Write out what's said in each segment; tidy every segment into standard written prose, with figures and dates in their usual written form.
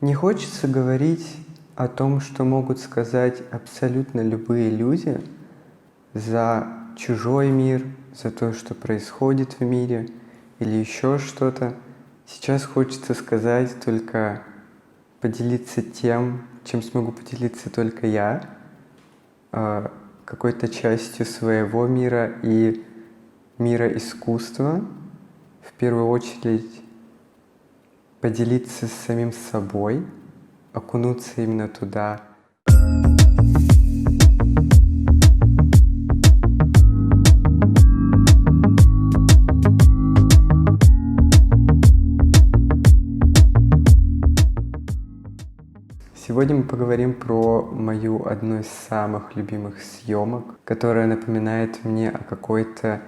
Не хочется говорить о том, что могут сказать абсолютно любые люди за чужой мир, за то, что происходит в мире или еще что-то. Сейчас хочется сказать только поделиться тем, чем смогу поделиться только я, какой-то частью своего мира и мира искусства. В первую очередь поделиться с самим собой, окунуться именно туда. Сегодня мы поговорим про мою одну из самых любимых съемок, которая напоминает мне о какой-то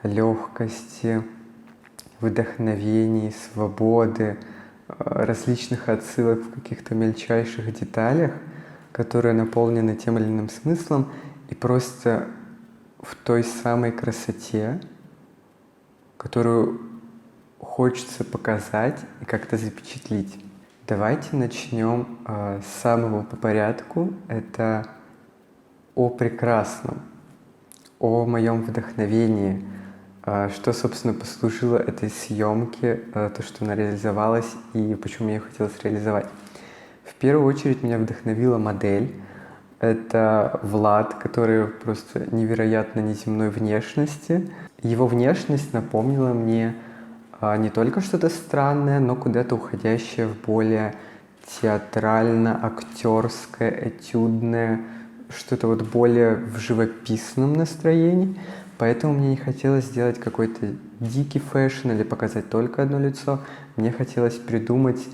легкости, вдохновении, свободы, различных отсылок в каких-то мельчайших деталях, которые наполнены тем или иным смыслом, и просто в той самой красоте, которую хочется показать и как-то запечатлить. Давайте начнем с самого по порядку. Это о прекрасном, о моем вдохновении, что, собственно, послужило этой съемке, то, что она реализовалась и почему мне ее хотелось реализовать. В первую очередь меня вдохновила модель. Это Влад, который просто невероятно неземной внешности. Его внешность напомнила мне не только что-то странное, но куда-то уходящее в более театрально-актерское, этюдное, что-то вот более в живописном настроении. Поэтому мне не хотелось сделать какой-то дикий фэшн или показать только одно лицо. Мне хотелось придумать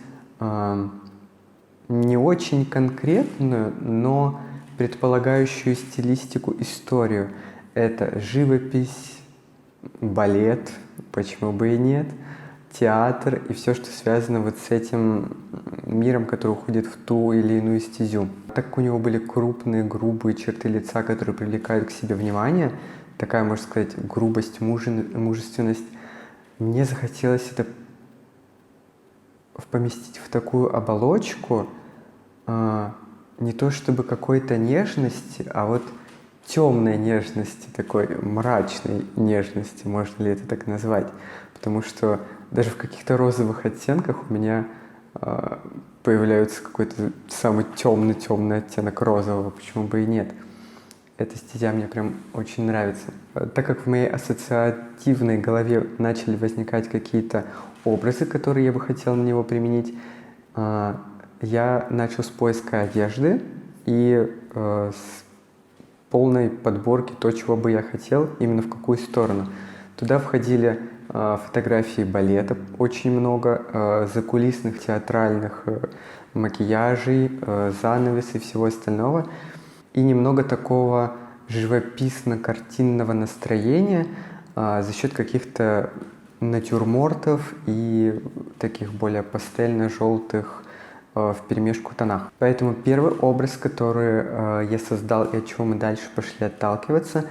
не очень конкретную, но предполагающую стилистику историю. Это живопись, балет, почему бы и нет, театр и все, что связано вот с этим миром, который уходит в ту или иную стезю. Так как у него были крупные, грубые черты лица, которые привлекают к себе внимание, такая, можно сказать, грубость, мужественность, мне захотелось это поместить в такую оболочку, не то чтобы какой-то нежности, а вот темной нежности, такой мрачной нежности, можно ли это так назвать. Потому что даже в каких-то розовых оттенках у меня появляется какой-то самый темный оттенок розового, почему бы и нет. Эта стезя мне прям очень нравится. Так как в моей ассоциативной голове начали возникать какие-то образы, которые я бы хотел на него применить, я начал с поиска одежды и с полной подборки то, чего бы я хотел, именно в какую сторону. Туда входили фотографии балета, очень много закулисных театральных макияжей, занавесов и всего остального. И немного такого живописно-картинного настроения за счет каких-то натюрмортов и таких более пастельно-желтых вперемешку тонах. Поэтому первый образ, который я создал и от чего мы дальше пошли отталкиваться,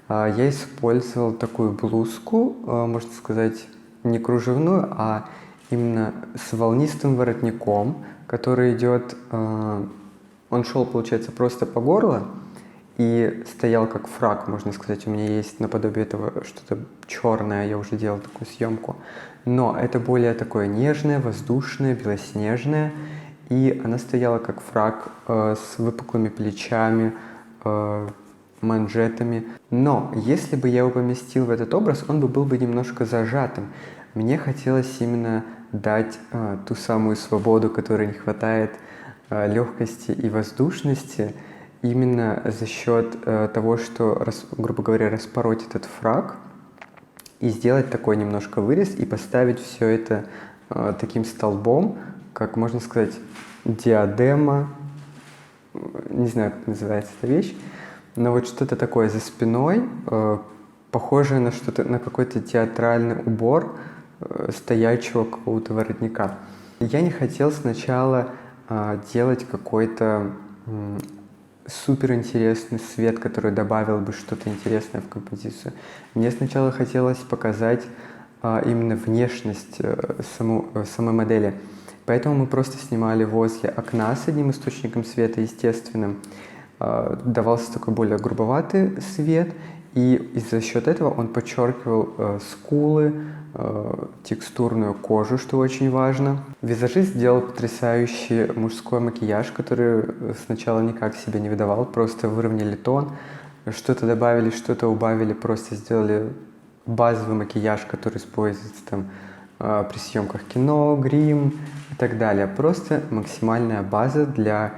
я использовал такую блузку, можно сказать, не кружевную, а именно с волнистым воротником, который идет, он шел, получается, просто по горло и стоял как фрак, можно сказать. У меня есть наподобие этого что-то черное, я уже делал такую съемку. Но это более такое нежное, воздушное, белоснежное. И она стояла как фрак с выпуклыми плечами, манжетами. Но если бы я его поместил в этот образ, он был бы немножко зажатым. Мне хотелось именно дать ту самую свободу, которой не хватает, легкости и воздушности, именно за счет того, что, грубо говоря, распороть этот фрак и сделать такой немножко вырез и поставить все это таким столбом, как можно сказать, диадема, не знаю, как называется эта вещь, но вот что-то такое за спиной, похожее на что-то, на какой-то театральный убор стоячего какого-то воротника. Я не хотел сначала делать какой-то суперинтересный свет, который добавил бы что-то интересное в композицию. Мне сначала хотелось показать именно внешность самой модели. Поэтому мы просто снимали возле окна с одним источником света естественным. Давался такой более грубоватый свет, и за счет этого он подчеркивал скулы, текстурную кожу, что очень важно. Визажист сделал потрясающий мужской макияж, который сначала никак себя не выдавал, просто выровняли тон, что-то добавили, что-то убавили, просто сделали базовый макияж, который используется там при съемках кино, грим и так далее. Просто максимальная база для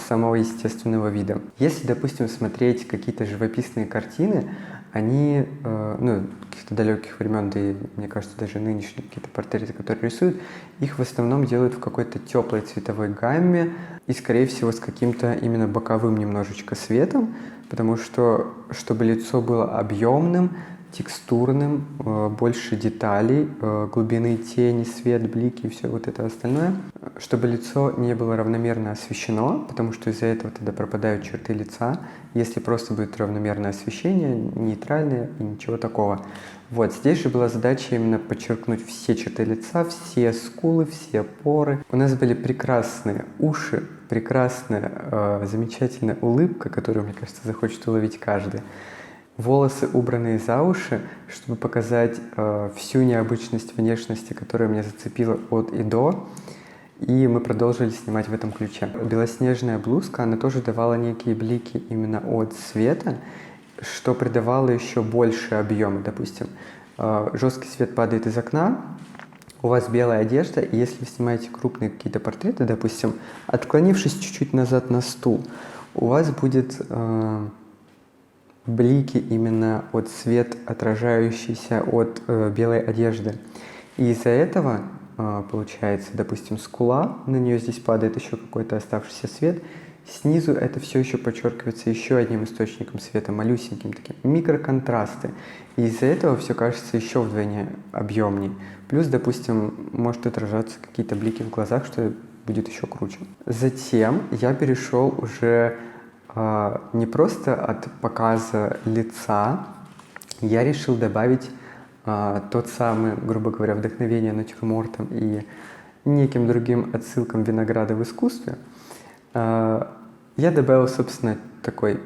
самого естественного вида. Если, допустим, смотреть какие-то живописные картины, они, каких-то далеких времен, да и, мне кажется, даже нынешние какие-то портреты, которые рисуют, их в основном делают в какой-то теплой цветовой гамме и, скорее всего, с каким-то именно боковым немножечко светом, потому что, чтобы лицо было объемным, текстурным, больше деталей, глубины тени, свет, блики и все вот это остальное, чтобы лицо не было равномерно освещено, потому что из-за этого тогда пропадают черты лица, если просто будет равномерное освещение, нейтральное и ничего такого. Вот, здесь же была задача именно подчеркнуть все черты лица, все скулы, все поры. У нас были прекрасные уши, прекрасная, замечательная улыбка, которую, мне кажется, захочет уловить каждый. Волосы убранные за уши, чтобы показать всю необычность внешности, которая меня зацепила от и до. И мы продолжили снимать в этом ключе. Белоснежная блузка, она тоже давала некие блики именно от света, что придавало еще больше объема. Допустим, жесткий свет падает из окна, у вас белая одежда, и если вы снимаете крупные какие-то портреты, допустим, отклонившись чуть-чуть назад на стул, у вас будет блики именно от свет, отражающийся от белой одежды. И из-за этого получается, допустим, скула, на нее здесь падает еще какой-то оставшийся свет, снизу это все еще подчеркивается еще одним источником света, малюсеньким таким, микроконтрасты. И из-за этого все кажется еще вдвойне объемней. Плюс, допустим, может отражаться какие-то блики в глазах, что будет еще круче. Затем я перешел уже не просто от показа лица, я решил добавить тот самый, грубо говоря, вдохновение натюрмортом и неким другим отсылкам винограда в искусстве. Я добавил, собственно, такой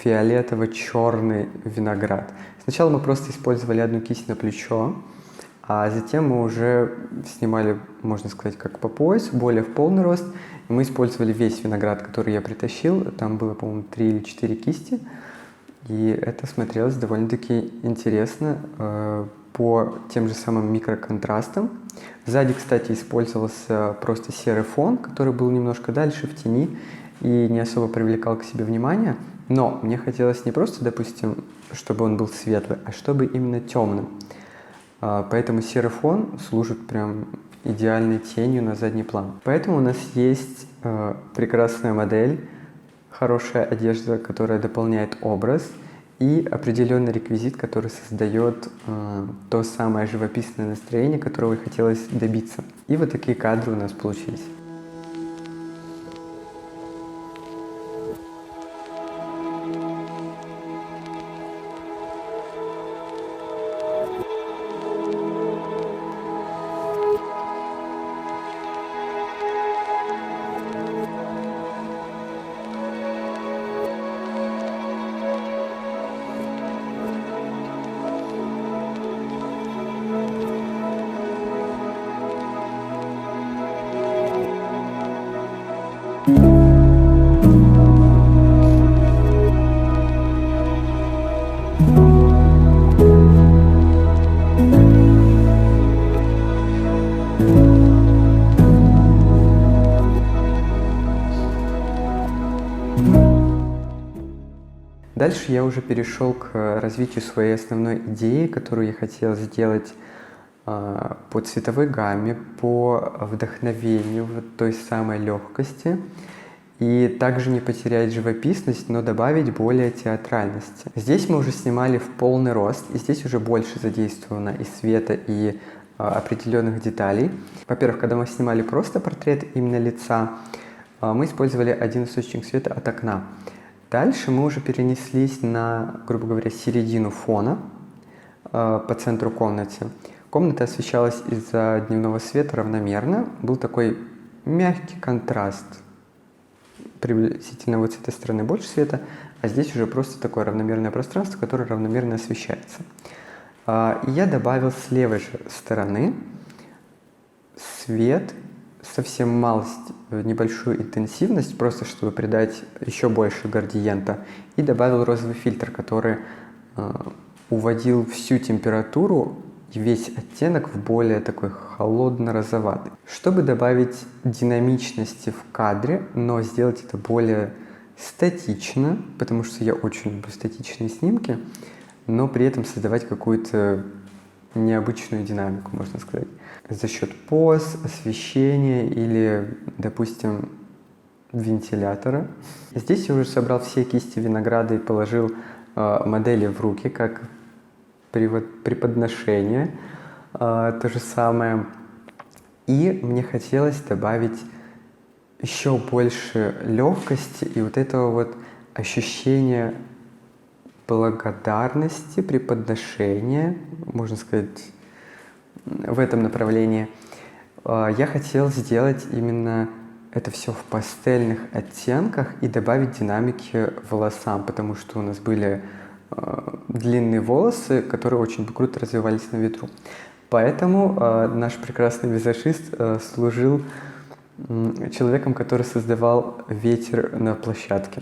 фиолетово-черный виноград. Сначала мы просто использовали одну кисть на плечо, а затем мы уже снимали, можно сказать, как по поясу, более в полный рост. Мы использовали весь виноград, который я притащил. Там было, по-моему, 3 или 4 кисти. И это смотрелось довольно-таки интересно по тем же самым микроконтрастам. Сзади, кстати, использовался просто серый фон, который был немножко дальше, в тени, и не особо привлекал к себе внимание. Но мне хотелось не просто, допустим, чтобы он был светлый, а чтобы именно темным. Поэтому серый фон служит прям идеальной тенью на задний план. Поэтому у нас есть прекрасная модель, хорошая одежда, которая дополняет образ, и определенный реквизит, который создает то самое живописное настроение, которого и хотелось добиться. И вот такие кадры у нас получились. Дальше я уже перешел к развитию своей основной идеи, которую я хотел сделать по цветовой гамме, по вдохновению, вот той самой легкости. И также не потерять живописность, но добавить более театральности. Здесь мы уже снимали в полный рост, и здесь уже больше задействовано и света, и определенных деталей. Во-первых, когда мы снимали просто портрет именно лица, мы использовали один источник света от окна. Дальше мы уже перенеслись на, грубо говоря, середину фона по центру комнаты. Комната освещалась из-за дневного света равномерно. Был такой мягкий контраст. Приблизительно вот с этой стороны больше света, а здесь уже просто такое равномерное пространство, которое равномерно освещается. И я добавил с левой же стороны свет, совсем малость, небольшую интенсивность, просто чтобы придать еще больше градиента. И добавил розовый фильтр, который уводил всю температуру и весь оттенок в более такой холодно-розоватый. Чтобы добавить динамичности в кадре, но сделать это более статично, потому что я очень люблю статичные снимки, но при этом создавать какую-то необычную динамику, можно сказать, за счет поз, освещения или, допустим, вентилятора. Здесь я уже собрал все кисти винограда и положил модели в руки, как преподношение, то же самое. И мне хотелось добавить еще больше легкости и вот этого вот ощущения благодарности, преподношения, можно сказать, в этом направлении. Я хотел сделать именно это все в пастельных оттенках и добавить динамики волосам, потому что у нас были длинные волосы, которые очень круто развивались на ветру. Поэтому наш прекрасный визажист служил человеком, который создавал ветер на площадке.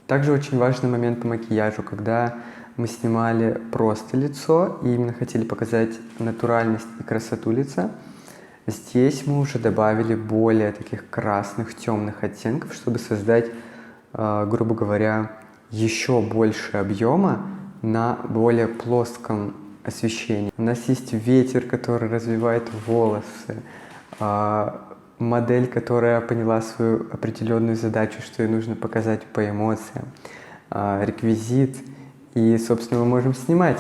Также очень важный момент по макияжу, когда мы снимали просто лицо и именно хотели показать натуральность и красоту лица. Здесь мы уже добавили более таких красных, темных оттенков, чтобы создать, грубо говоря, еще больше объема на более плоском освещении. У нас есть ветер, который развивает волосы, модель, которая поняла свою определенную задачу, что ей нужно показать по эмоциям, реквизит, и, собственно, мы можем снимать.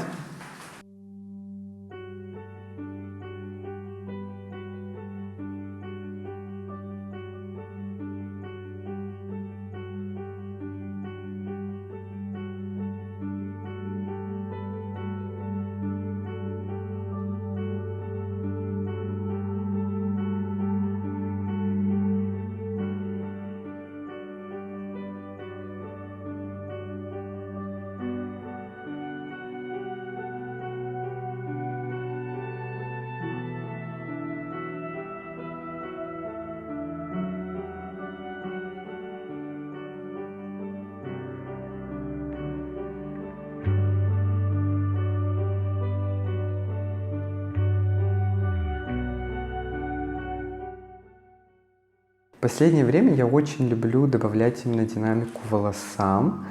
В последнее время я очень люблю добавлять именно динамику волосам.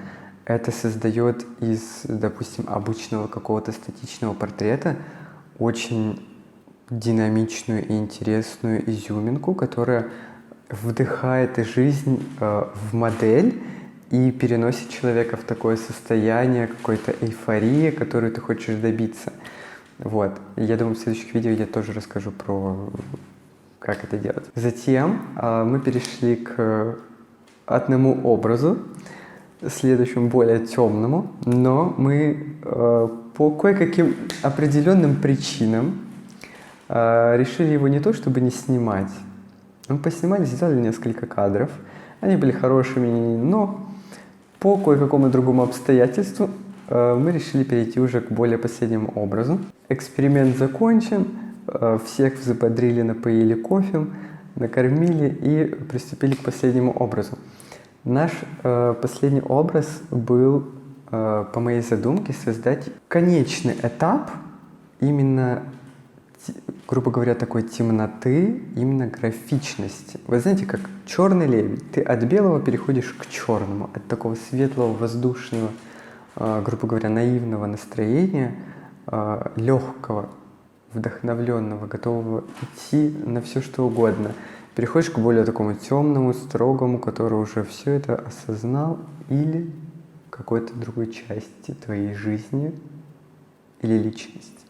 Это создает из, допустим, обычного какого-то статичного портрета очень динамичную и интересную изюминку, которая вдыхает жизнь в модель и переносит человека в такое состояние какой-то эйфории, которую ты хочешь добиться. Вот. Я думаю, в следующих видео я тоже расскажу про как это делать. Затем мы перешли к одному образу, следующему более темному, но мы по кое-каким определенным причинам решили его не то чтобы не снимать. Мы поснимали, сделали несколько кадров. Они были хорошими, но по кое-какому другому обстоятельству мы решили перейти уже к более последнему образу. Эксперимент закончен. Всех взбодрили, напоили кофе, накормили и приступили к последнему образу. Наш последний образ был, по моей задумке, создать конечный этап именно, грубо говоря, такой темноты, именно графичности. Вы знаете, как черный лебедь. Ты от белого переходишь к черному, от такого светлого, воздушного, грубо говоря, наивного настроения, легкого, вдохновленного, готового идти на все, что угодно. Переходишь к более такому темному, строгому, который уже все это осознал или какой-то другой части твоей жизни или личности.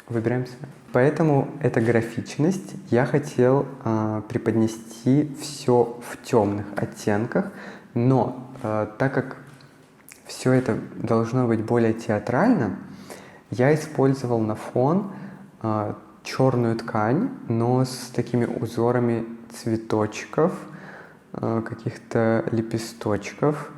Выбираем сами. Поэтому эта графичность я хотел преподнести все в темных оттенках, но так как все это должно быть более театрально, Я использовал на фон черную ткань, но с такими узорами цветочков, каких-то лепесточков,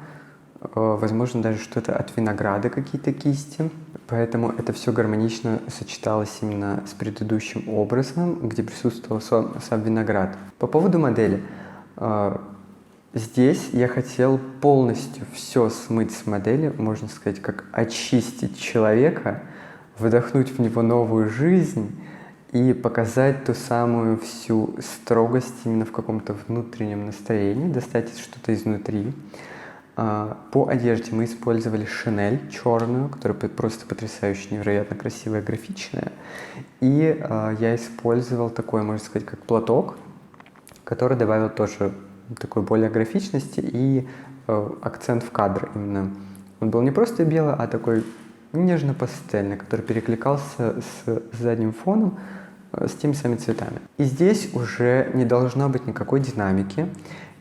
возможно, даже что-то от винограда, какие-то кисти. Поэтому это все гармонично сочеталось именно с предыдущим образом, где присутствовал сам виноград. По поводу модели. Здесь я хотел полностью все смыть с модели, можно сказать, как очистить человека, вдохнуть в него новую жизнь и показать ту самую всю строгость именно в каком-то внутреннем настроении, достать что-то изнутри. По одежде мы использовали шинель черную, которая просто потрясающе, невероятно красивая, графичная. И я использовал такой, можно сказать, как платок, который добавил тоже такой более графичности и акцент в кадр именно. Он был не просто белый, а такой нежно-пастельный, который перекликался с задним фоном, с теми самыми цветами. И здесь уже не должно быть никакой динамики.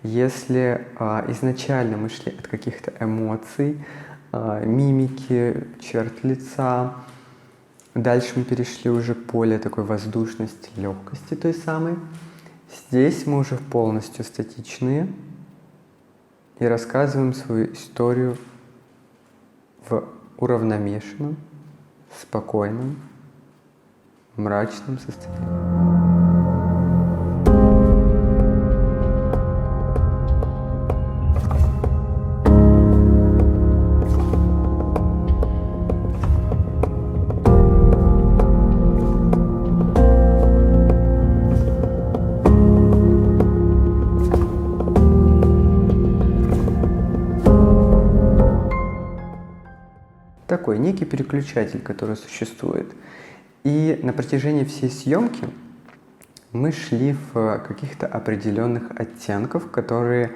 Если изначально мы шли от каких-то эмоций, мимики, черт лица, дальше мы перешли уже к более такой воздушности, легкости той самой. Здесь мы уже полностью статичные и рассказываем свою историю в уравновешенном, спокойном, мрачном состоянии. Такой некий переключатель, который существует. И на протяжении всей съемки мы шли в каких-то определенных оттенков, которые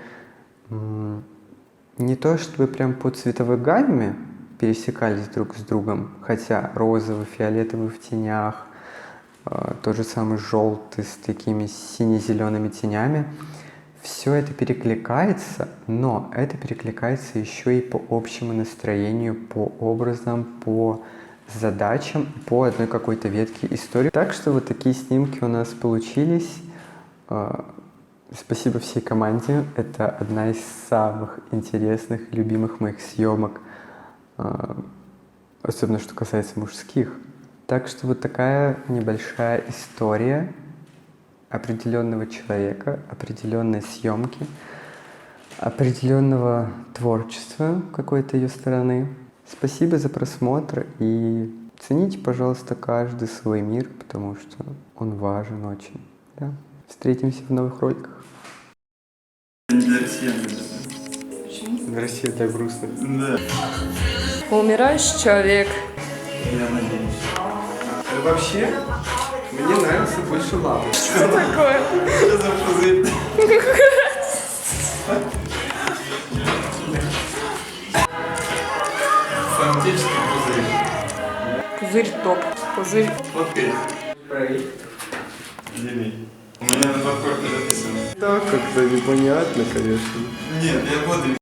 не то чтобы прям по цветовой гамме пересекались друг с другом, хотя розовый, фиолетовый в тенях, тот же самый желтый с такими сине-зелеными тенями. Все это перекликается, но это перекликается еще и по общему настроению, по образам, по задачам, по одной какой-то ветке истории. Так что вот такие снимки у нас получились. Спасибо всей команде. Это одна из самых интересных, любимых моих съемок, особенно что касается мужских. Так что вот такая небольшая история определенного человека, определенной съемки, определенного творчества какой-то ее стороны. Спасибо за просмотр и цените, пожалуйста, каждый свой мир, потому что он важен очень. Да? Встретимся в новых роликах. Для россиян. Почему? Для России для грустных. Да. Умирающий человек. Я надеюсь. Вообще, мне нравится больше лапы. Что такое? Что за пузырь? Фантастический пузырь. Пузырь топ. Пузырь. Окей. Дели. У меня на подкорке записано. Да, как-то непонятно, конечно. Нет, я буду